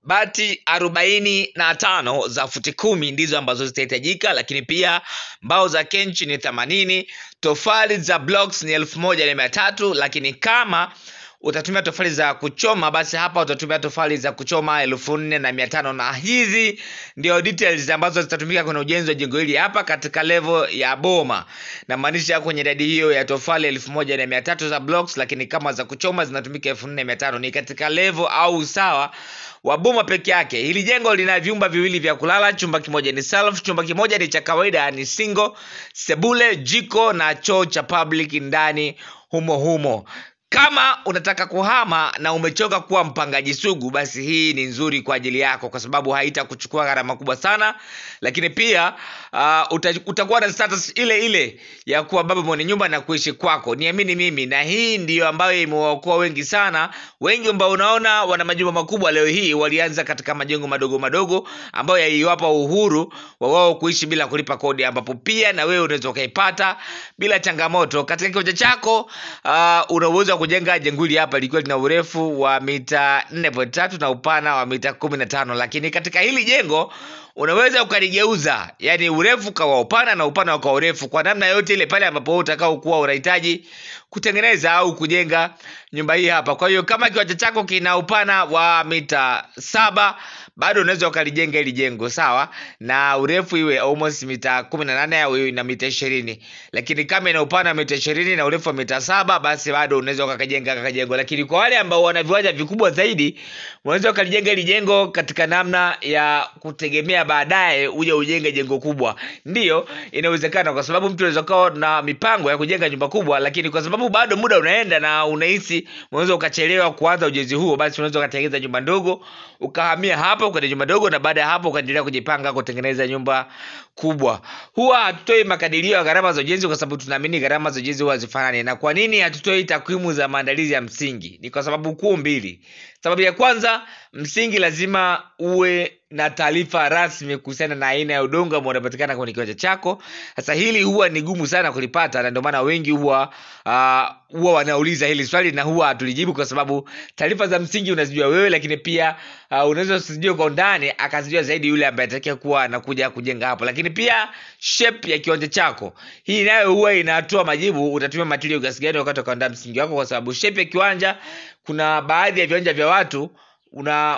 bati 45 za futi 10 ndizo ambazo zitahitajika, lakini pia mbao za kenchi ni 80, tofali za blocks ni 1300, lakini kama utatumia tofali za kuchoma basi hapa utatumia tofali za kuchoma 4500, na hizi ndio details ambazo zitatumika kwenye ujenzi wa jengo hili hapa katika level ya boma. Na maanisha kwenye idadi hiyo ya tofali 1300 za blocks, lakini kama za kuchoma zinatumika 4500, ni katika level au sawa wa boma peke yake. Hili jengo lina vyumba viwili vya kulala, chumba kimoja ni self, chumba kimoja ni cha kawaida ni single, sebule, jiko na choo cha public ndani humo. Kama unataka kuhama na umechoka kuwa mpangaji sugu, basi hii ni nzuri kwa ajili yako kwa sababu haitakuchukua gharama kubwa sana, lakini pia utakuwa na status ile ya kuwa baba mwenye nyumba na kuishi kwako. Niamini mimi, na hii ndiyo ambayo imewaokoa wengi sana. Wengi ambao unaona wana majumba makubwa leo hii walianza katika majengo madogo ambayo yaliwapa uhuru wa wao kuishi bila kulipa kodi, ambapo pia na wewe unaweza ukaipata bila changamoto. Katika kiwanja chako unaweza kujenga jengo hili hapa likiwa lina urefu wa mita 4.3 na upana wa mita 15, lakini katika hili jengo unaweza ukaligeuza, yani urefu kwa upana na upana kwa urefu, kwa namna yote ile pale ambapo utakao kuwa unahitaji kutengeneza au kujenga nyumba hii hapa. Kwa hiyo kama kiwanja chako kina upana wa mita 7, bado unaweza ukalijenga hili jengo sawa, na urefu iwe almost mita 18 au iwe na mita 20. Lakini kama ina upana mita 20 na urefu wa mita 7, basi bado unaweza ukajenga jengo. Lakini kwa wale ambao wana viwanja vikubwa zaidi, unaweza ukalijenga hili jengo katika namna ya kutegemea baadaye uje ujenge jengo kubwa. Ndio inawezekana, kwa sababu mtu anaweza kuwa na mipango ya kujenga nyumba kubwa, lakini kwa sababu bado muda unaenda na unahisi unaweza ukachelewa kuanza ujenzi huo, basi unaweza ukatengeneza nyumba ndogo ukahamia hapa kwa nyumba ndogo, na baada ya hapo ukaendelea kujipanga kutengeneza nyumba kubwa. Huwa hatutoi makadirio ya gharama za ujenzi kwa sababu tunaamini gharama za ujenzi huwa hazifanani. Na kwa nini hatutoi takwimu za maandalizi ya msingi? Ni kwa sababu kuu mbili. Sababu ya kwanza, msingi lazima uwe na taarifa rasmi kuhusiana na aina ya udongo ambao unapatikana kwenye kiwanja chako. Sasa hili huwa ni gumu sana kulipata, na ndio maana wengi huwa wanauliza hili swali na huwa hatulijibu, kwa sababu taarifa za msingi unazijua wewe, lakini pia unaweza usijue kwa ndani akazijua zaidi yule ambaye atakaye kuwa anakuja kujenga hapo. Lakini pia shape ya kiwanja chako, hii nayo huwa inatoa majibu utatumia material gasi gani wakati ukaandaa msingi wako, kwa sababu shape ya kiwanja, kuna baadhi ya viwanja vya watu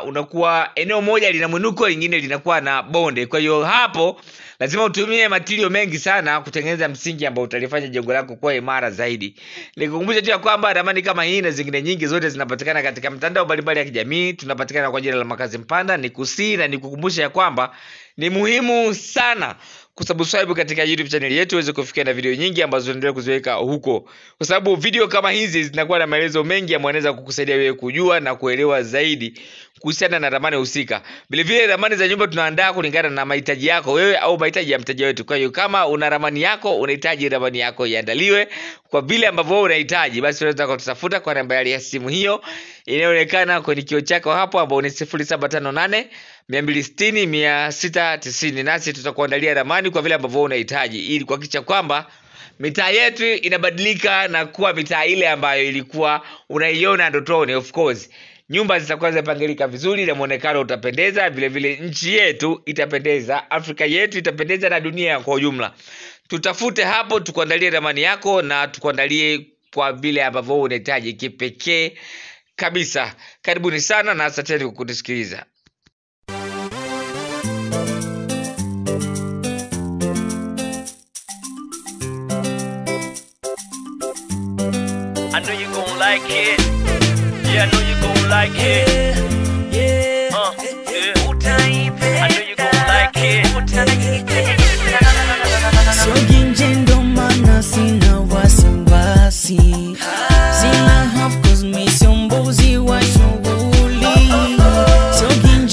unakuwa eneo moja lina mwinuko, lingine linakuwa na bonde. Kwa hiyo hapo lazima utumie material mengi sana kutengeneza msingi ambao utalifanya jengo lako kuwa imara zaidi. Nikukumbusha tu kwamba ramani kama hii na zingine nyingi zote zinapatikana katika mtandao mbalimbali ya kijamii. Tunapatikana kwa jina la Makazi Mpanda. Nikusii na nikukumbusha kwamba ni muhimu sana kusubscribe katika YouTube channel yetu uweze kufikia na video nyingi ambazo tunaendelea kuziweka huko, kwa sababu video kama hizi zinakuwa na maelezo mengi ambayo yanaweza kukusaidia wewe kujua na kuelewa zaidi kuhusiana na ramani husika. Vile vile ramani za nyumba tunaandaa kulingana na mahitaji yako wewe au mahitaji ya mteja wetu. Kwa hiyo kama una ramani yako, unahitaji ramani yako iandaliwe kwa vile ambavyo wewe unahitaji, basi unaweza kutafuta kwa namba ya simu hiyo inayoonekana kwenye kioo chako hapo, ambao ni 0758 260 690, nasi tutakuandalia ramani kwa vile ambavyo unahitaji, ili kuhakikisha kwamba mitaa yetu inabadilika na kuwa mitaa ile ambayo ilikuwa unaiona ndotoni. Of course nyumba zitakuwa zimepangilika vizuri na muonekano utapendeza, vile vile nchi yetu itapendeza, Afrika yetu itapendeza, na dunia kwa ujumla. Tutafute hapo tukuandalie ramani yako na tukuandalie kwa vile ambavyo unahitaji kipekee kabisa. Karibuni sana na asanteni kwa kunisikiliza. I know you gon' like it. Yeah, I know you gon' like it. Yeah.